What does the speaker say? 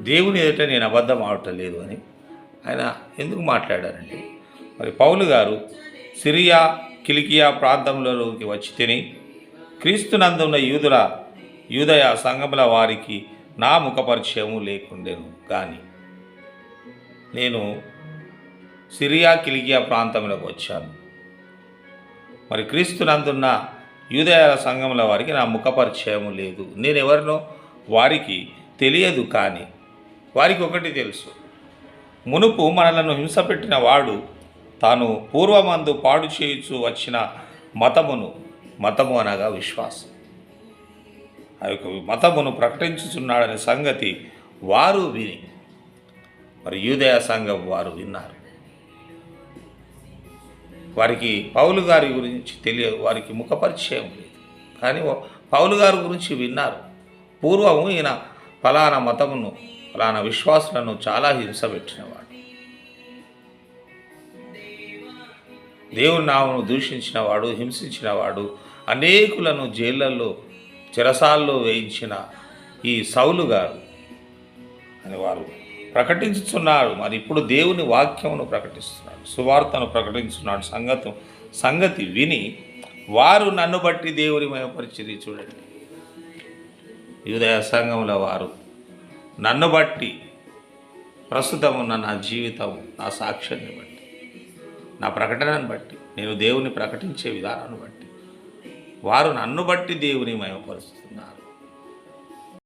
దేవుని ఎదుట నేను అబద్ధం ఆడటం లేదు అని ఆయన ఎందుకు మాట్లాడారంటే, మరి పౌలు గారు సిరియా కిలికియా ప్రాంతంలోకి వచ్చి తిని క్రీస్తునందున్న యూదయ సంఘముల వారికి నా ముఖపరిచయము లేకుండెను, కానీ నేను సిరియా కిలికియా ప్రాంతంలోకి వచ్చాను. మరి క్రీస్తునందున్న యూదయ సంఘముల వారికి నా ముఖపరిచయము లేదు. నేను ఎవరినో వారికి తెలియదు, కానీ వారికి ఒకటి తెలుసు, మునుపు మనలను హింసపెట్టిన వాడు తాను పూర్వమందు పాడు చేయుచు వచ్చిన మతము అనగా విశ్వాసం, ఆ యొక్క మతమును ప్రకటించుచున్నాడనే సంగతి వారు విని, మరి యూదయ సంఘం వారు విన్నారు. వారికి పౌలు గారి గురించి తెలియదు, వారికి ముఖపరిచయం లేదు, కానీ పౌలు గారి గురించి విన్నారు. పూర్వము ఈయన ఫలానా మతమును ఫలానా విశ్వాసులను చాలా హింసపెట్టినవాడు, దేవుని నామమును దూషించినవాడు, హింసించినవాడు, అనేకులను జైళ్ళల్లో చెరసాల్లో వేయించిన ఈ సౌలు గారు అని వారు ప్రకటించుచున్నారు. మరి ఇప్పుడు దేవుని వాక్యమును ప్రకటిస్తున్నాడు, సువార్తను ప్రకటించున్నాడు. సంగతి విని వారు నన్ను బట్టి దేవుని మహిమపరిచిరి. చూడండి, యూదయ సంఘముల వారు నన్ను బట్టి, ప్రస్తుతం ఉన్న నా జీవితం, నా సాక్ష్యాన్ని బట్టి, నా ప్రకటనను బట్టి, నేను దేవుని ప్రకటించే విధానాన్ని బట్టి వారు నన్ను బట్టి దేవుని మహిమపరుస్తారు.